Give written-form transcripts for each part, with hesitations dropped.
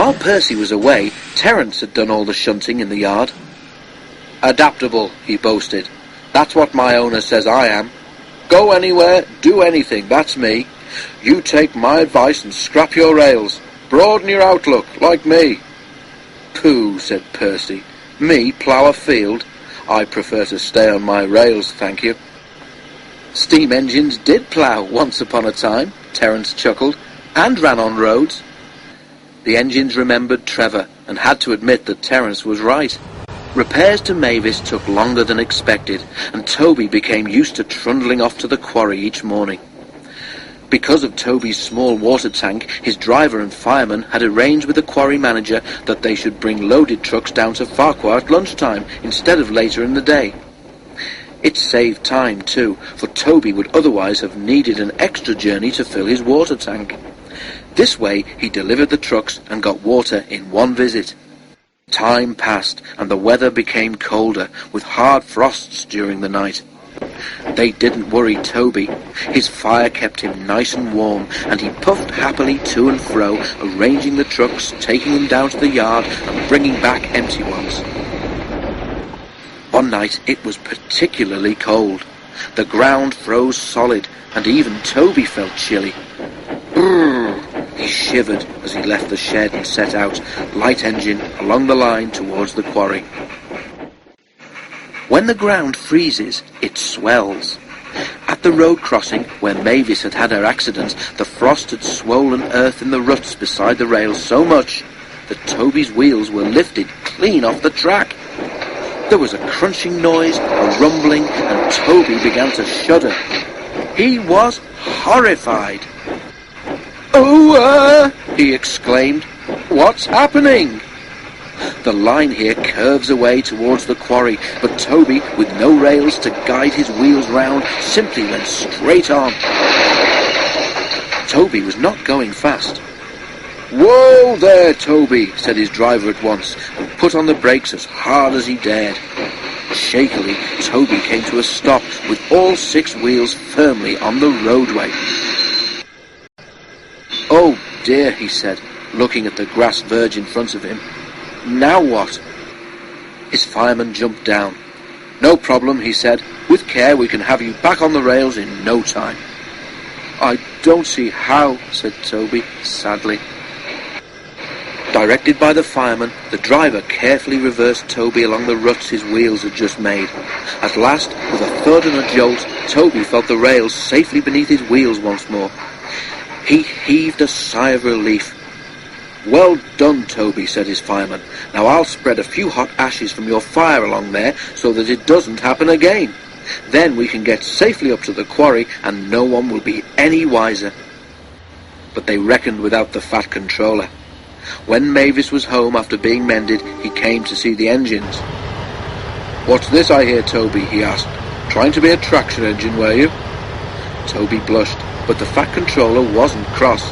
While Percy was away, Terence had done all the shunting in the yard. "Adaptable," he boasted. "That's what my owner says I am. Go anywhere, do anything, that's me. You take my advice and scrap your rails. Broaden your outlook, like me." "Pooh," said Percy. "Me plough a field? I prefer to stay on my rails, thank you." "Steam engines did plough once upon a time," Terence chuckled, "and ran on roads." The engines remembered Trevor and had to admit that Terence was right. Repairs to Mavis took longer than expected, and Toby became used to trundling off to the quarry each morning. Because of Toby's small water tank, his driver and fireman had arranged with the quarry manager that they should bring loaded trucks down to Farquhar at lunchtime instead of later in the day. It saved time too, for Toby would otherwise have needed an extra journey to fill his water tank. This way he delivered the trucks and got water in one visit. Time passed, and the weather became colder, with hard frosts during the night. They didn't worry Toby. His fire kept him nice and warm, and he puffed happily to and fro, arranging the trucks, taking them down to the yard, and bringing back empty ones. One night it was particularly cold. The ground froze solid, and even Toby felt chilly. Brrr! He shivered as he left the shed and set out, light engine, along the line towards the quarry. When the ground freezes, it swells. At the road crossing, where Mavis had had her accident, the frost had swollen earth in the ruts beside the rails so much that Toby's wheels were lifted clean off the track. There was a crunching noise, a rumbling, and Toby began to shudder. He was horrified. "Oh, he exclaimed. "What's happening?" The line here curves away towards the quarry, but Toby, with no rails to guide his wheels round, simply went straight on. Toby was not going fast. "Whoa there, Toby," said his driver at once, and put on the brakes as hard as he dared. Shakily, Toby came to a stop with all 6 wheels firmly on the roadway. "Oh dear," he said, looking at the grass verge in front of him. "Now what?" His fireman jumped down. "No problem," he said. "With care we can have you back on the rails in no time." "I don't see how," said Toby, sadly. Directed by the fireman, the driver carefully reversed Toby along the ruts his wheels had just made. At last, with a thud and a jolt, Toby felt the rails safely beneath his wheels once more. He heaved a sigh of relief. "Well done, Toby," said his fireman. "Now I'll spread a few hot ashes from your fire along there so that it doesn't happen again. Then we can get safely up to the quarry and no one will be any wiser." But they reckoned without the fat controller. When Mavis was home after being mended, he came to see the engines. "What's this I hear, Toby?" he asked. "Trying to be a traction engine, were you?" Toby blushed, but the fat controller wasn't cross.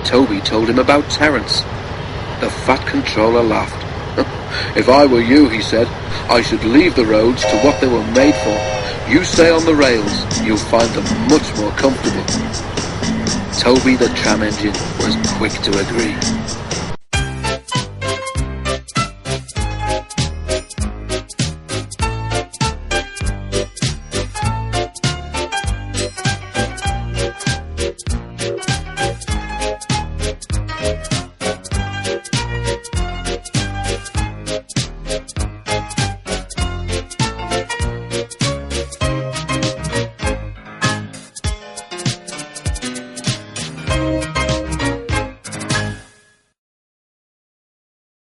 Toby told him about Terence. The fat controller laughed. "If I were you," he said, "I should leave the roads to what they were made for. You stay on the rails, you'll find them much more comfortable." Toby the Tram Engine was quick to agree.